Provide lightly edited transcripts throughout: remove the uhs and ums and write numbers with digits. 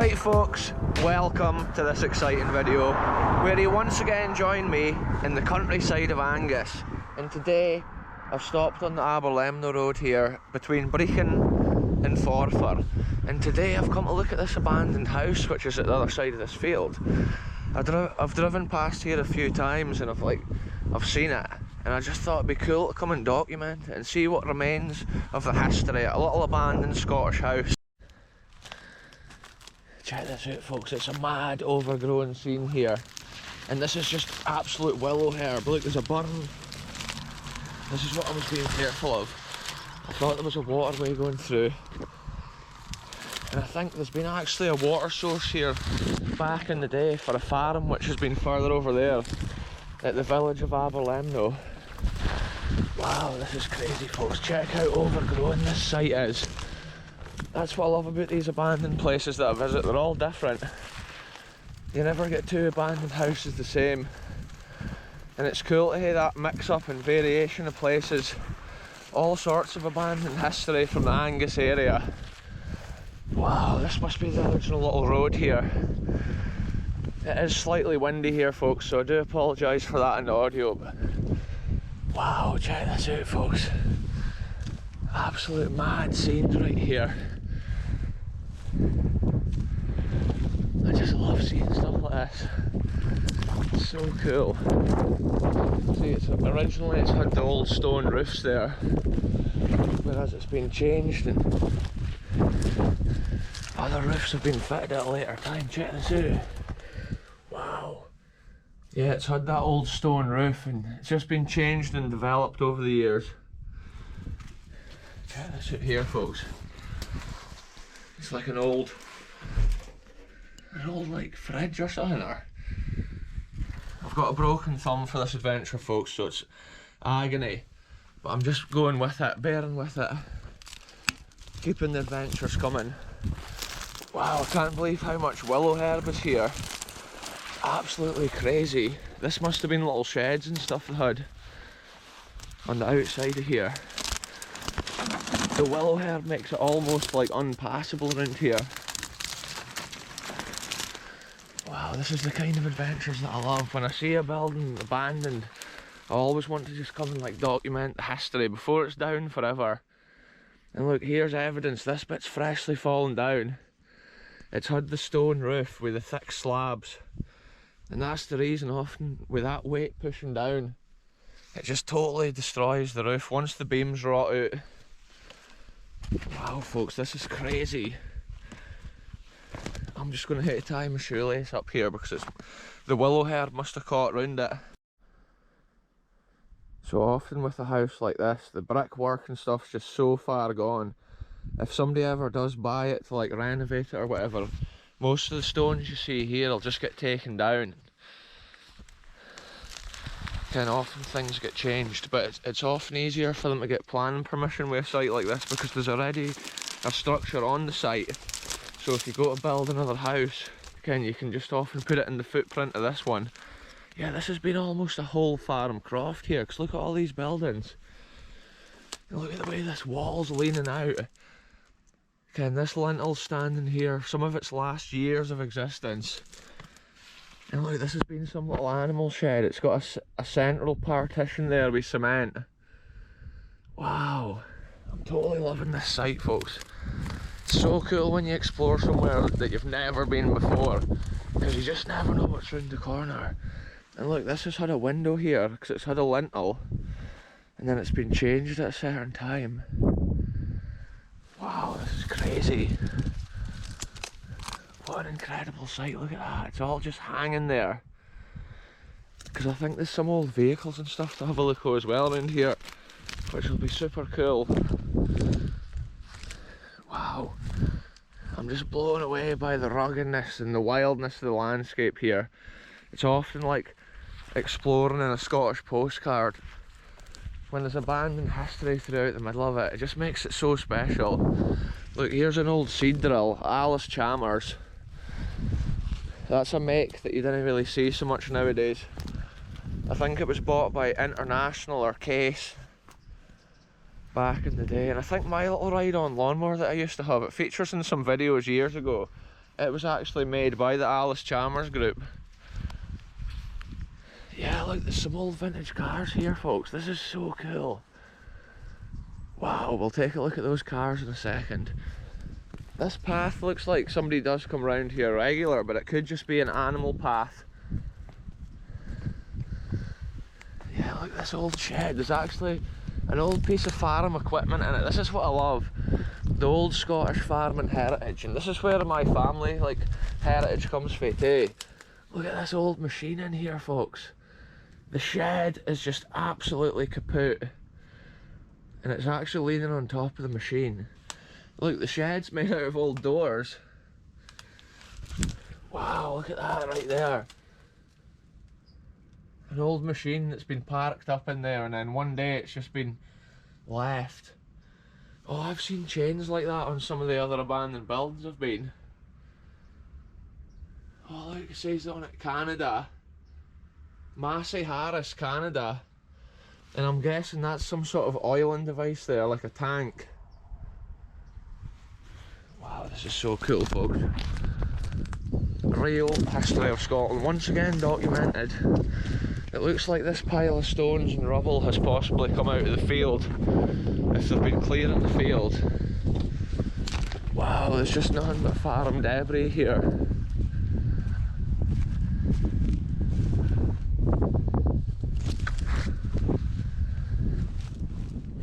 Right folks, welcome to this exciting video where you once again join me in the countryside of Angus. And today I've stopped on the Aberlemno road here between Brechin and Forfar. And today I've come to look at this abandoned house which is at the other side of this field. I've driven past here a few times and I've seen it, and I just thought it'd be cool to come and document it and see what remains of the history at a little abandoned Scottish house. Check this out folks, it's a mad overgrown scene here, and this is just absolute willow herb. Look, there's a burn. This is what I was being careful of. I thought there was a waterway going through, and I think there's been actually a water source here back in the day for a farm which has been further over there at the village of Aberlemno. Wow, this is crazy folks, check how overgrown this site is. That's what I love about these abandoned places that I visit, they're all different. You never get two abandoned houses the same. And it's cool to hear that mix up and variation of places. All sorts of abandoned history from the Angus area. Wow, this must be the original little road here. It is slightly windy here folks, so I do apologise for that in the audio, but wow, check this out folks. Absolute mad scenes right here. I just love seeing stuff like this. It's so cool. See, originally it's had the old stone roofs there, whereas it's been changed and other roofs have been fitted at a later time. Check this out. Wow. Yeah, it's had that old stone roof and it's just been changed and developed over the years. Check this out here folks. It's like an old like fridge or something there. I've got a broken thumb for this adventure folks, so it's agony, but I'm just going with it, bearing with it, keeping the adventures coming. Wow, I can't believe how much willow herb is here. Absolutely crazy. This must have been little sheds and stuff they had on the outside of here. The willow herb makes it almost like unpassable around here. Wow, this is the kind of adventures that I love. When I see a building abandoned, I always want to just come and like document the history before it's down forever. And look, here's evidence. This bit's freshly fallen down. It's had the stone roof with the thick slabs, and that's the reason often with that weight pushing down, it just totally destroys the roof once the beams rot out. Wow folks, this is crazy. I'm just going to hit a tie my shoelace up here because the willow herb must have caught round it. So often with a house like this, the brickwork and stuff's just so far gone. If somebody ever does buy it to like renovate it or whatever, most of the stones you see here will just get taken down. And often things get changed, but it's often easier for them to get planning permission with a site like this because there's already a structure on the site. So if you go to build another house, again, you can just often put it in the footprint of this one. Yeah, this has been almost a whole farm croft here, because look at all these buildings. And look at the way this wall's leaning out. Again, this lintel's standing here, some of its last years of existence. And look, this has been some little animal shed. It's got a central partition there with cement. Wow, I'm totally loving this site folks. It's so cool when you explore somewhere that you've never been before, because you just never know what's round the corner. And look, this has had a window here because it's had a lintel, and then it's been changed at a certain time. Wow, this is crazy. What an incredible sight, look at that. It's all just hanging there. Because I think there's some old vehicles and stuff to have a look at as well around here, which will be super cool. Wow, I'm just blown away by the ruggedness and the wildness of the landscape here. It's often like exploring in a Scottish postcard. When there's abandoned history throughout the middle of it, it just makes it so special. Look, here's an old seed drill, Alice Chalmers. That's a make that you didn't really see so much nowadays. I think it was bought by International or Case back in the day, and I think my little ride-on lawnmower that I used to have, it features in some videos years ago. It was actually made by the Alice Chalmers group. Yeah, look, there's some old vintage cars here, folks. This is so cool. Wow, we'll take a look at those cars in a second. This path looks like somebody does come around here regular, but it could just be an animal path. Yeah, look at this old shed. There's actually an old piece of farm equipment in it. This is what I love. The old Scottish farming heritage, and this is where my family, like, heritage comes from too. Look at this old machine in here, folks. The shed is just absolutely kaput, and it's actually leaning on top of the machine. Look, the shed's made out of old doors. Wow, look at that right there. An old machine that's been parked up in there, and then one day it's just been left. Oh, I've seen chains like that on some of the other abandoned buildings I've been. Oh, look, it says on it Canada. Massey Harris, Canada. And I'm guessing that's some sort of oiling device there, like a tank. Wow, this is so cool, folks. Real history of Scotland, once again documented. It looks like this pile of stones and rubble has possibly come out of the field, if they've been clearing the field. Wow, there's just nothing but farm debris here.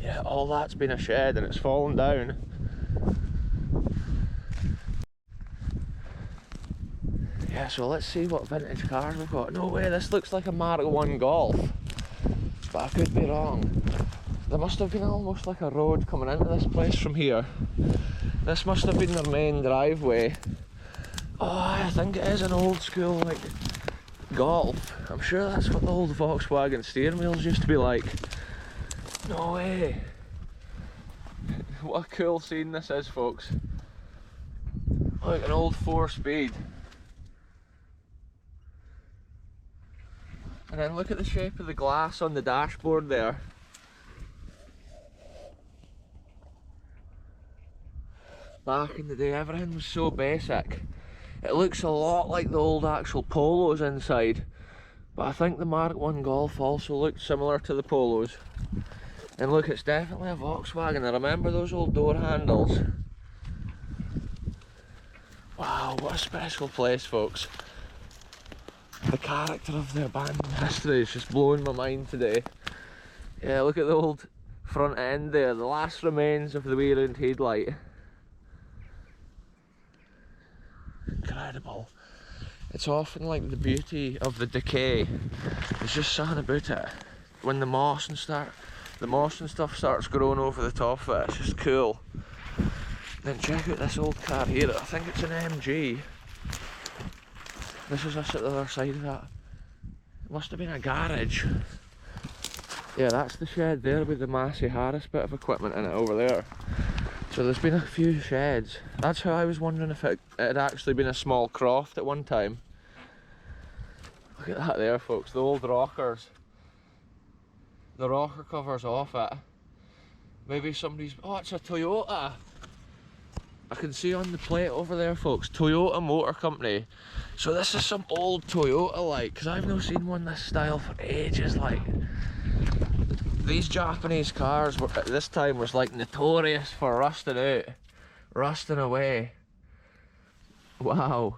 Yeah, all that's been a shed and it's fallen down. Yeah, so let's see what vintage cars we've got. No way, this looks like a Mark 1 Golf, but I could be wrong. There must have been almost like a road coming into this place from here. This must have been their main driveway. Oh, I think it is an old school, like, Golf. I'm sure that's what the old Volkswagen steering wheels used to be like. No way. What a cool scene this is, folks. Look, an old 4-speed. And then look at the shape of the glass on the dashboard there. Back in the day, everything was so basic. It looks a lot like the old actual Polos inside, but I think the Mark 1 Golf also looked similar to the Polos. And look, it's definitely a Volkswagen. I remember those old door handles. Wow, what a special place, folks. The character of the abandoned history is just blowing my mind today. Yeah, look at the old front end there, the last remains of the wee round headlight. Incredible. It's often like the beauty of the decay. There's just something about it. When the moss and stuff starts growing over the top of it, it's just cool. Then check out this old car here. I think it's an MG. This is us at the other side of that. It must have been a garage. Yeah, that's the shed there with the Massey Harris bit of equipment in it over there. So there's been a few sheds. That's how I was wondering if it had actually been a small croft at one time. Look at that there, folks, the old rockers. The rocker cover's off it. Maybe somebody's... oh, it's a Toyota. I can see on the plate over there, folks, Toyota Motor Company. So this is some old Toyota, like, because I've not seen one this style for ages, like. These Japanese cars were, at this time, was like notorious for rusting out, rusting away. Wow.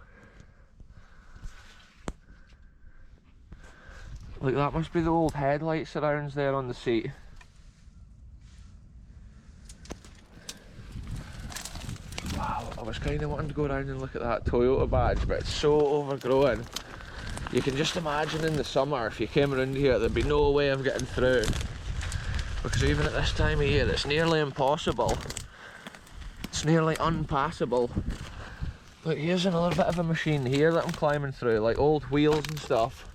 Look, that must be the old headlight surrounds there on the seat. Wow, I was kind of wanting to go around and look at that Toyota badge, but it's so overgrown. You can just imagine in the summer, if you came around here, there'd be no way of getting through. Because even at this time of year, it's nearly impossible. It's nearly unpassable. Look, here's another bit of a machine here that I'm climbing through, like old wheels and stuff.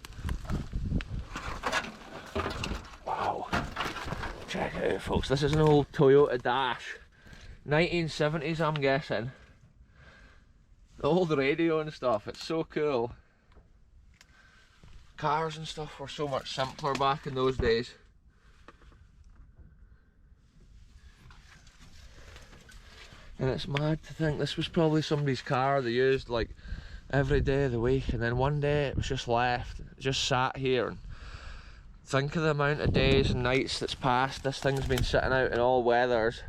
Wow. Check it out, folks. This is an old Toyota Dash. 1970s, I'm guessing. The old radio and stuff, it's so cool. Cars and stuff were so much simpler back in those days. And it's mad to think this was probably somebody's car they used like every day of the week, and then one day it was just left, it just sat here. And think of the amount of days and nights that's passed. This thing's been sitting out in all weathers.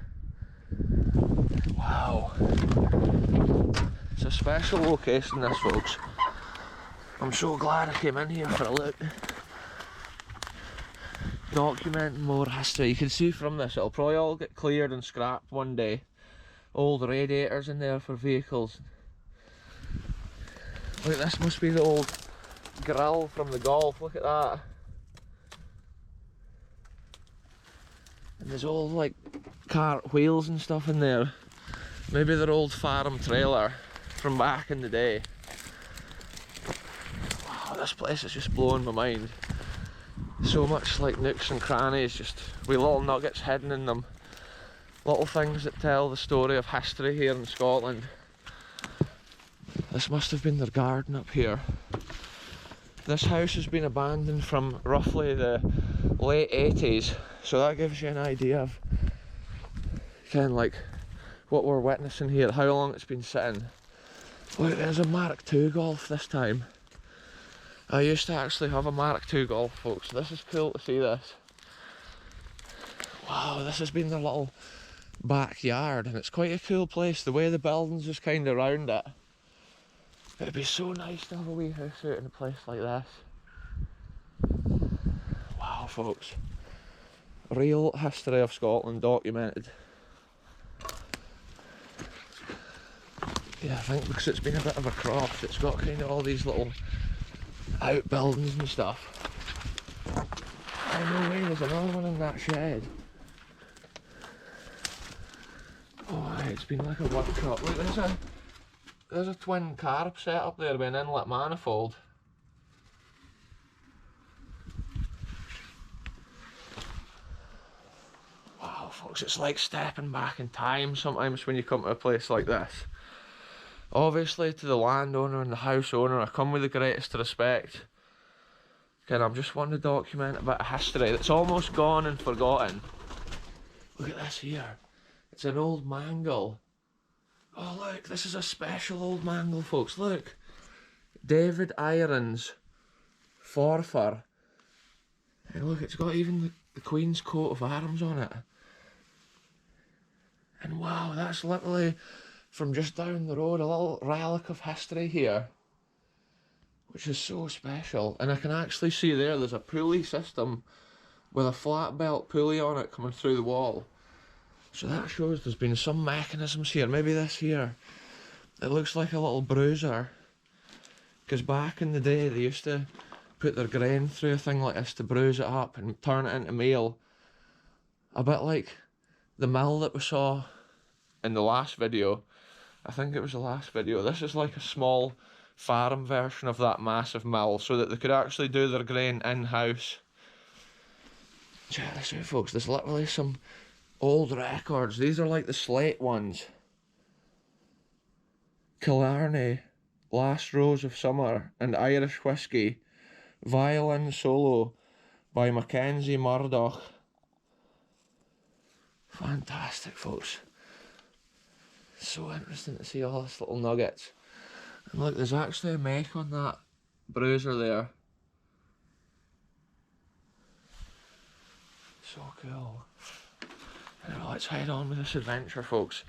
Wow. It's a special location, this, folks. I'm so glad I came in here for a look. Documenting more history. You can see from this, it'll probably all get cleared and scrapped one day. Old radiators in there for vehicles. Look, this must be the old grill from the golf, look at that. And there's old like cart wheels and stuff in there. Maybe their old farm trailer from back in the day. Wow, this place is just blowing my mind. So much like nooks and crannies, just with little nuggets hidden in them. Little things that tell the story of history here in Scotland. This must have been their garden up here. This house has been abandoned from roughly the late 80s, so that gives you an idea of kind of like what we're witnessing here, how long it's been sitting. Look, there's a Mark II Golf this time. I used to actually have a Mark II Golf, folks. This is cool to see this. Wow, this has been their little backyard, and it's quite a cool place. The way the buildings is kind of round it. It'd be so nice to have a wee house out in a place like this. Wow, folks. Real history of Scotland documented. Yeah, I think because it's been a bit of a croft, it's got kind of all these little outbuildings and stuff. Oh no way, there's another one in that shed. Oh, it's been like a workshop. Look, there's a twin carb set up there with an inlet manifold. Wow, folks, it's like stepping back in time sometimes when you come to a place like this. Obviously, to the landowner and the house owner, I come with the greatest respect. Again, I'm just wanting to document a bit of history that's almost gone and forgotten. Look at this here. It's an old mangle. Oh look, this is a special old mangle, folks, look. David Irons Forfar. And look, it's got even the Queen's coat of arms on it. And wow, that's literally from just down the road, a little relic of history here. Which is so special. And I can actually see there's a pulley system with a flat belt pulley on it coming through the wall. So that shows there's been some mechanisms here. Maybe this here, it looks like a little bruiser. Because back in the day they used to put their grain through a thing like this to bruise it up and turn it into meal. A bit like the mill that we saw in the last video. I think it was the last video. This is like a small farm version of that massive mill so that they could actually do their grain in-house. Check this out, folks. There's literally some old records. These are like the slate ones. Killarney, Last Rose of Summer and Irish Whiskey. Violin solo by Mackenzie Murdoch. Fantastic, folks. So interesting to see all this little nuggets. And look, there's actually a make on that bruiser there. So cool. Now let's head on with this adventure, folks.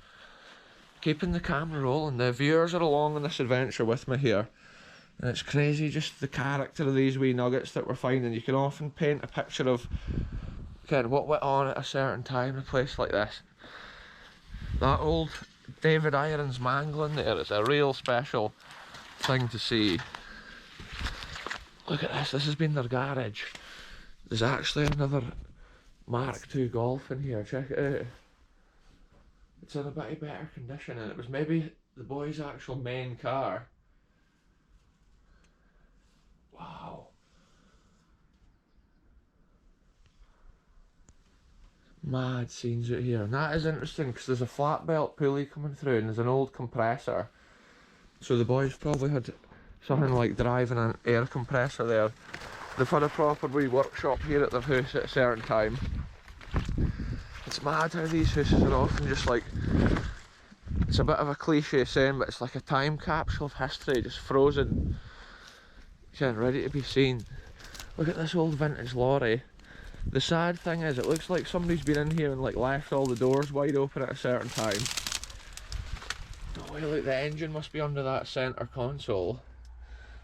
Keeping the camera rolling. The viewers are along on this adventure with me here. And it's crazy just the character of these wee nuggets that we're finding. You can often paint a picture of again, what went on at a certain time in a place like this. That old David Irons mangling there is a real special thing to see. Look at this, this has been their garage. There's actually another Mark II Golf in here, check it out. It's in a bit better condition and it was maybe the boy's actual main car. Wow. Mad scenes out here. And that is interesting because there's a flat belt pulley coming through and there's an old compressor. So the boys probably had something like driving an air compressor there. They've had a proper wee workshop here at their house at a certain time. It's mad how these houses are often just like It's a bit of a cliche saying, but it's like a time capsule of history, just frozen, ready to be seen. Look at this old vintage lorry. The sad thing is, it looks like somebody's been in here and like left all the doors wide open at a certain time. Oh wait, look, the engine must be under that centre console.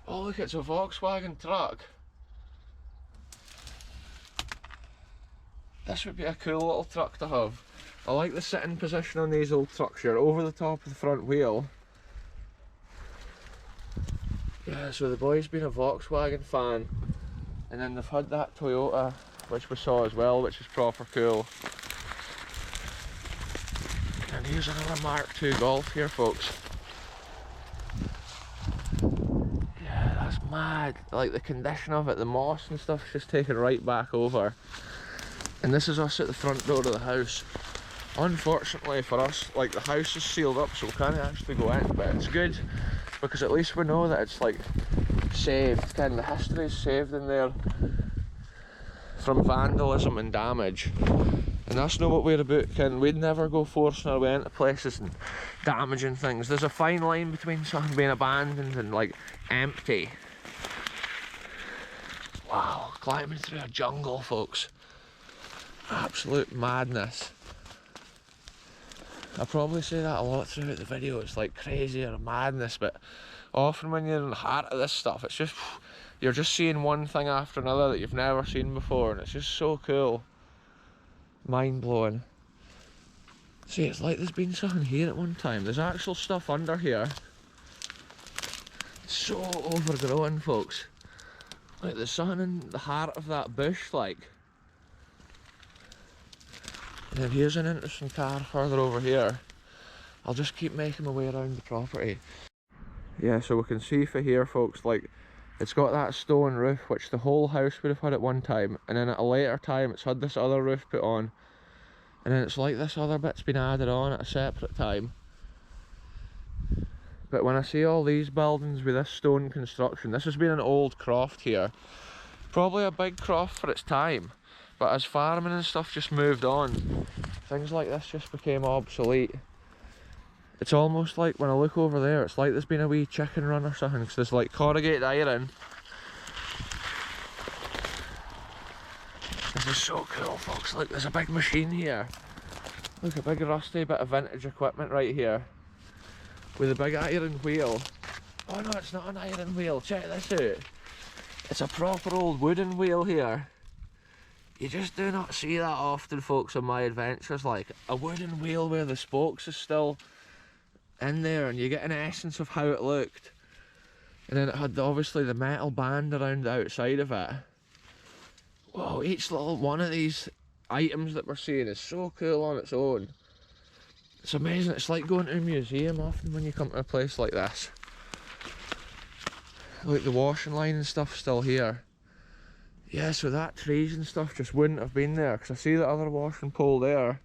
Oh look, it's a Volkswagen truck. This would be a cool little truck to have. I like the sitting position on these old trucks. You're over the top of the front wheel. Yeah, so the boy's been a Volkswagen fan, and then they've had that Toyota, which we saw as well, which is proper cool. And here's another Mark II Golf here, folks. Yeah, that's mad. Like the condition of it, the moss and stuff's just taken right back over. And this is us at the front door of the house. Unfortunately for us, like the house is sealed up, so we can't actually go in, but it's good because at least we know that it's like saved, kind of the history is saved in there from vandalism and damage. And that's not what we're about, Ken. We'd never go forcing our way into places and damaging things. There's a fine line between something being abandoned and like empty. Wow, climbing through a jungle, folks. Absolute madness. I probably say that a lot throughout the video, it's like crazy or madness, but often when you're in the heart of this stuff, it's just, you're just seeing one thing after another that you've never seen before, and it's just so cool. Mind blowing. See, it's like there's been something here at one time. There's actual stuff under here. It's so overgrown, folks. Like there's something in the heart of that bush, like. And then here's an interesting car further over here. I'll just keep making my way around the property. Yeah, so we can see for here, folks, like it's got that stone roof which the whole house would have had at one time, and then at a later time it's had this other roof put on, and then it's like this other bit's been added on at a separate time. But when I see all these buildings with this stone construction, this has been an old croft here. Probably a big croft for its time. But as farming and stuff just moved on, things like this just became obsolete. It's almost like when I look over there, it's like there's been a wee chicken run or something, because there's like corrugated iron. This is so cool, folks. Look, there's a big machine here. Look, a big rusty bit of vintage equipment right here. With a big iron wheel. Oh no, it's not an iron wheel. Check this out. It's a proper old wooden wheel here. You just do not see that often, folks, on my adventures. Like a wooden wheel where the spokes is still in there, and you get an essence of how it looked. And then it had obviously the metal band around the outside of it. Whoa, each little one of these items that we're seeing is so cool on its own. It's amazing. It's like going to a museum often when you come to a place like this. Like the washing line and stuff still here. Yeah, so that trees and stuff just wouldn't have been there, because I see the other washing pole there.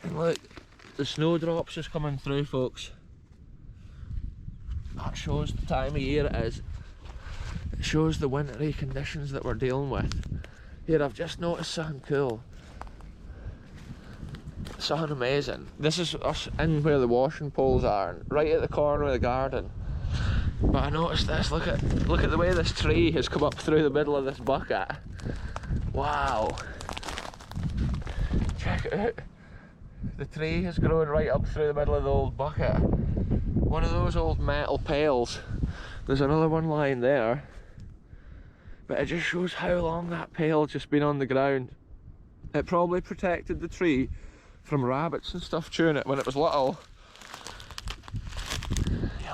And look, the snowdrops just coming through, folks. That shows the time of year it is. It shows the wintry conditions that we're dealing with. Here, I've just noticed something cool. Something amazing. This is us in where the washing poles are, right at the corner of the garden. But I noticed this, look at the way this tree has come up through the middle of this bucket. Wow. Check it out. The tree has grown right up through the middle of the old bucket. One of those old metal pails. There's another one lying there. But it just shows how long that pail's just been on the ground. It probably protected the tree from rabbits and stuff chewing it when it was little.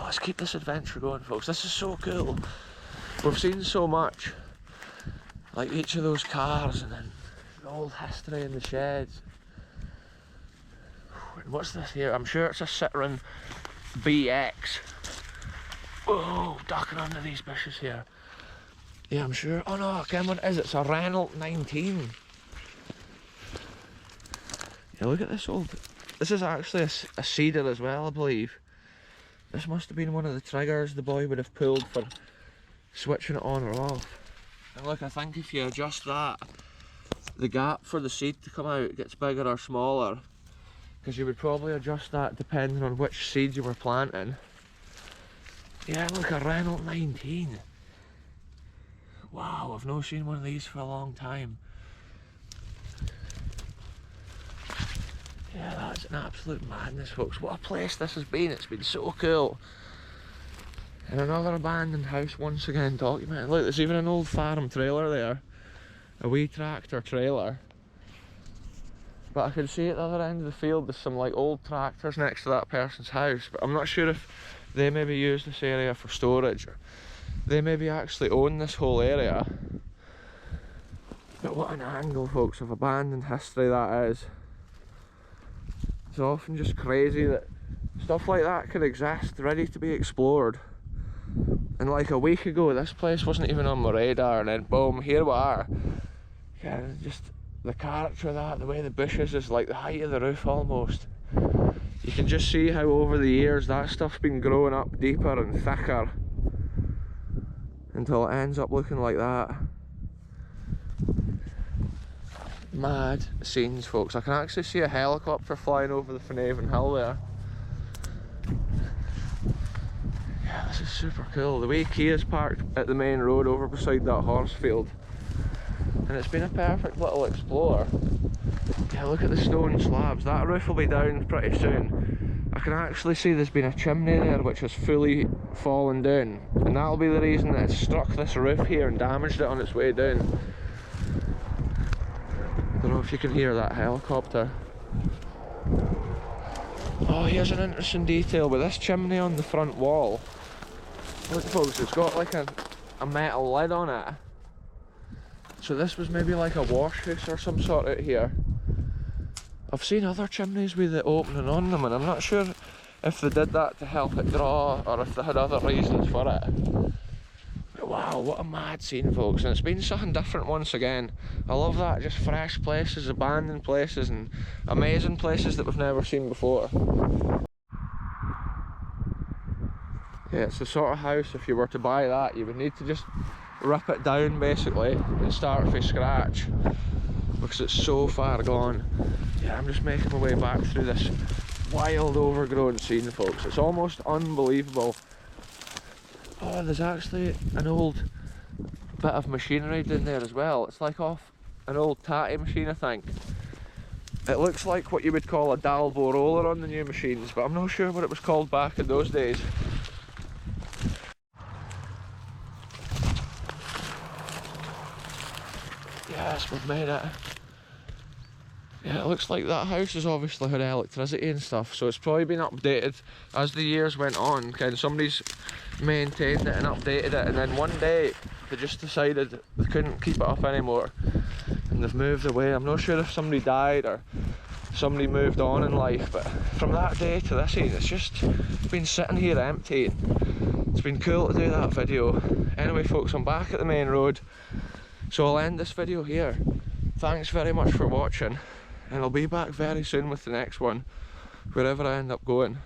Let's keep this adventure going, folks. This is so cool. We've seen so much, like each of those cars, and then the old history in the sheds. And what's this here? I'm sure it's a Citroen BX. Oh, ducking under these bushes here. Yeah, I'm sure. Oh no, again, what is it? It's a Renault 19. Yeah, look at this old. This is actually a cedar as well, I believe. This must have been one of the triggers the boy would have pulled for switching it on or off. And look, I think if you adjust that, the gap for the seed to come out gets bigger or smaller. because you would probably adjust that depending on which seed you were planting. Yeah, look, a Renault 19. Wow, I've not seen one of these for a long time. Yeah, that's an absolute madness, folks. What a place this has been. It's been so cool. And another abandoned house once again documented. Look, there's even an old farm trailer there. A wee tractor trailer. But I can see at the other end of the field there's some like old tractors next to that person's house. But I'm not sure if they maybe use this area for storage. Or they maybe actually own this whole area. But what an angle, folks, of abandoned history that is. It's often just crazy that stuff like that could exist, ready to be explored. And like a week ago, this place wasn't even on my radar, and then boom, here we are. Yeah, just the character of that, the way the bushes is like the height of the roof almost. You can just see how over the years that stuff's been growing up deeper and thicker until it ends up looking like that. Mad scenes, folks. I can actually see a helicopter flying over the Finhaven Hill there. Yeah, this is super cool. The way Kia's parked at the main road over beside that horse field. And it's been a perfect little explore. Yeah, look at the stone slabs. That roof will be down pretty soon. I can actually see there's been a chimney there which has fully fallen down. And that'll be the reason that it's struck this roof here and damaged it on its way down. I don't know if you can hear that helicopter. Oh, here's an interesting detail with this chimney on the front wall. Look, folks, it's got like a metal lid on it. So this was maybe like a wash house or some sort out here. I've seen other chimneys with the opening on them, and I'm not sure if they did that to help it draw or if they had other reasons for it. But wow, what a mad scene, folks, and it's been something different once again. I love that, just fresh places, abandoned places, and amazing places that we've never seen before. Yeah, it's the sort of house, if you were to buy that, you would need to just rip it down basically and start from scratch because it's so far gone. Yeah, I'm just making my way back through this wild overgrown scene, folks. It's almost unbelievable. Oh, there's actually an old bit of machinery down there as well. It's like off an old tatty machine, I think. It looks like what you would call a Dalbo roller on the new machines, but I'm not sure what it was called back in those days. Yes, we've made it. Yeah, it looks like that house has obviously had electricity and stuff, so it's probably been updated as the years went on. Kind of somebody's maintained it and updated it, and then one day they just decided they couldn't keep it up anymore and they've moved away. I'm not sure if somebody died or somebody moved on in life, but from that day to this day, it's just been sitting here empty. It's been cool to do that video. Anyway, folks, I'm back at the main road, so I'll end this video here. Thanks very much for watching, and I'll be back very soon with the next one, wherever I end up going.